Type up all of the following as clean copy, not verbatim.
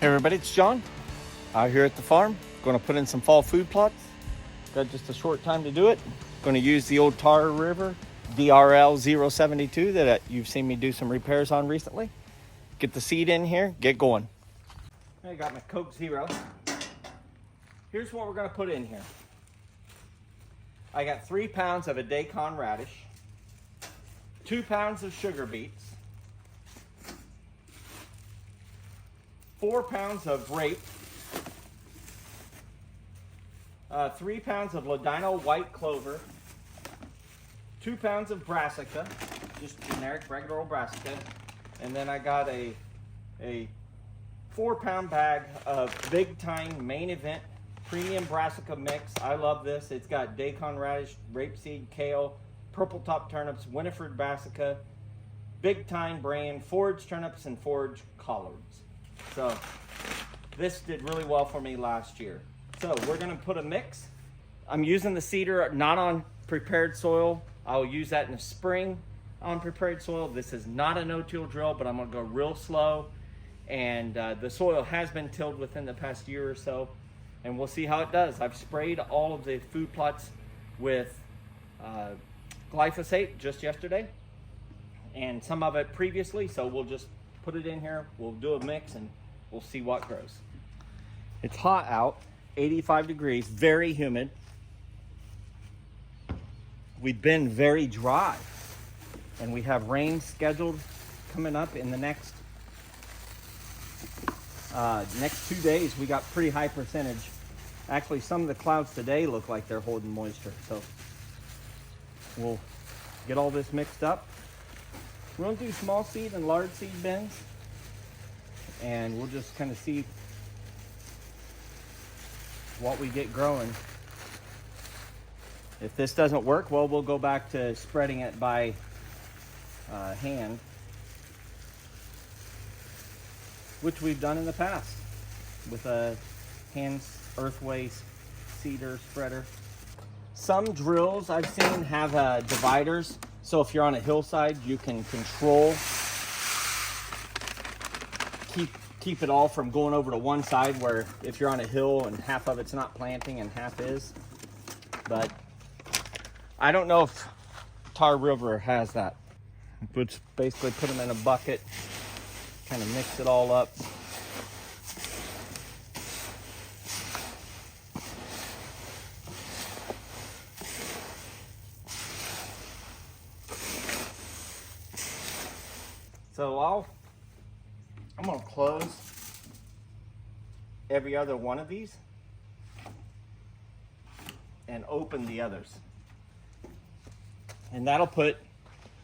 Hey everybody, it's John out here at the farm. Going to put in some fall food plots. Got just a short time to do it. Going to use the old Tar River DRL-072 that you've seen me do some repairs on recently. Get the seed in here, get going. I got my Coke Zero. Here's what we're going to put in here. I got 3 pounds of a daikon radish, 2 pounds of sugar beets, 4 pounds of rape, 3 pounds of ladino white clover, 2 pounds of brassica, just generic regular old brassica, and then I got a 4-pound bag of Big Time Main Event Premium Brassica Mix. I love this. It's got daikon radish, rapeseed, kale, purple top turnips, Winifred brassica, Big Time brand, forage turnips, and forage collards. So this did really well for me last year. So we're going to put a mix. I'm using the seeder not on prepared soil. I'll use that in the spring on prepared soil. This is not a no-till drill, but I'm going to go real slow. And the soil has been tilled within the past year or so, and we'll see how it does. I've sprayed all of the food plots with glyphosate just yesterday, and some of it previously, so we'll just put it in here, we'll do a mix, and we'll see what grows. It's hot out, 85 degrees, very humid. We've been very dry, and we have rain scheduled coming up in the next 2 days. We got pretty high percentage. Actually, some of the clouds today look like they're holding moisture. So we'll get all this mixed up. We're going to do small seed and large seed bins, and we'll just kind of see what we get growing. If this doesn't work, well, we'll go back to spreading it by hand, which we've done in the past with a hand earthway seeder spreader. Some drills I've seen have dividers, so if you're on a hillside, you can control, keep it all from going over to one side, where if you're on a hill and half of it's not planting and half is. But I don't know if Tar River has that. Which basically put them in a bucket, kind of mix it all up. So I'm going to close every other one of these and open the others. And that'll put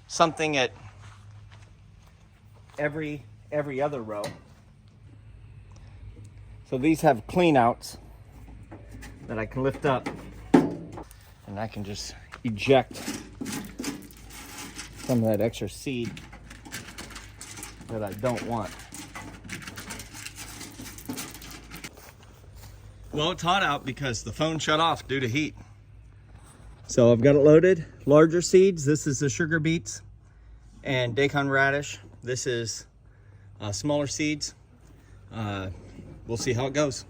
something at every other row. So these have clean outs that I can lift up, and I can just eject some of that extra seed that I don't want. Well, it's hot out because the phone shut off due to heat. So I've got it loaded. Larger seeds, this is the sugar beets and daikon radish. This is smaller seeds. We'll see how it goes.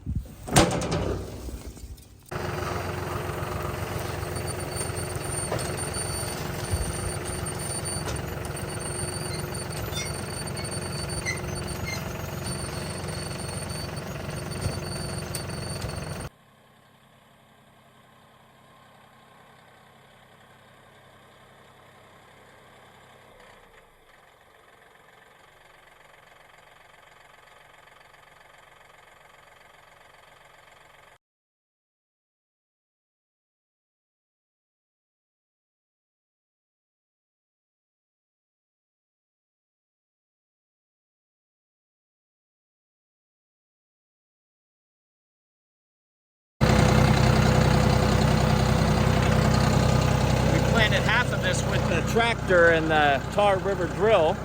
Half of this with the tractor and the Tar River drill,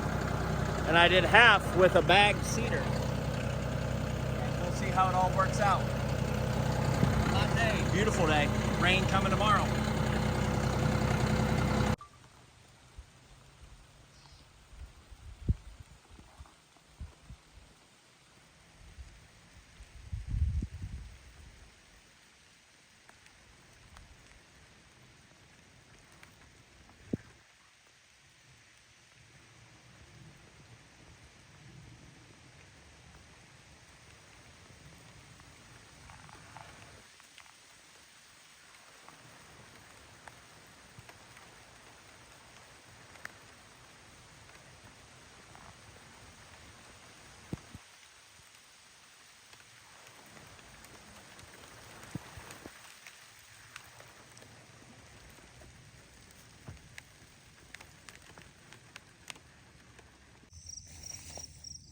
and I did half with a bagged seeder. And we'll see how it all works out. Hot day, beautiful day. Rain coming tomorrow.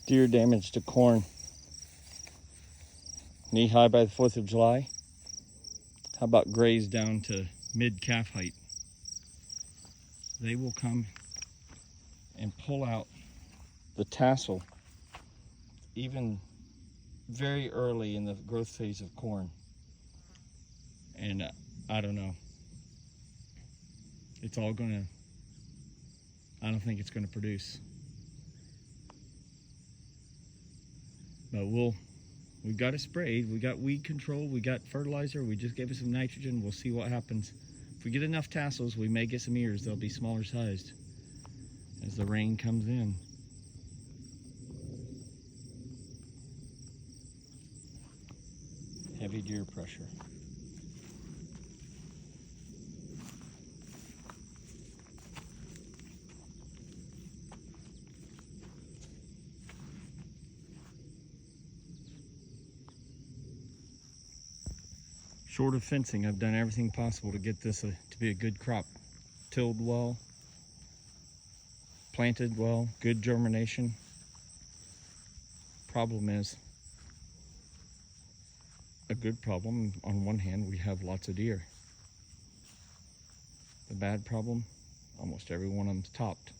Deer damage to corn. Knee high by the 4th of July. How about graze down to mid-calf height? They will come and pull out the tassel even very early in the growth phase of corn. And I don't know. It's all gonna, I don't think it's gonna produce. But we've got it sprayed, we got weed control, we got fertilizer, we just gave it some nitrogen. We'll see what happens. If we get enough tassels, we may get some ears. They'll be smaller sized as the rain comes in. Heavy deer pressure. Short of fencing, I've done everything possible to get this to be a good crop. Tilled well, planted well, good germination. Problem is, a good problem, on one hand, we have lots of deer. The bad problem, almost every one of them's topped.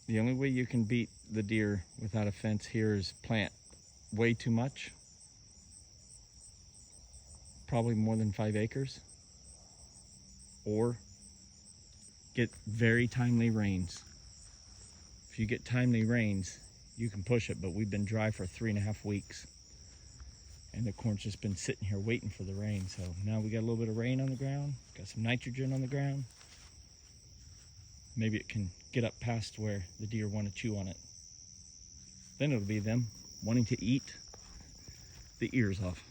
The only way you can beat the deer without a fence here is plant way too much, probably more than 5 acres, or get very timely rains. If you get timely rains, you can push it, but we've been dry for 3.5 weeks, and the corn's just been sitting here waiting for the rain. So now we got a little bit of rain on the ground, got some nitrogen on the ground. Maybe it can get up past where the deer want to chew on it. Then it'll be them wanting to eat the ears off.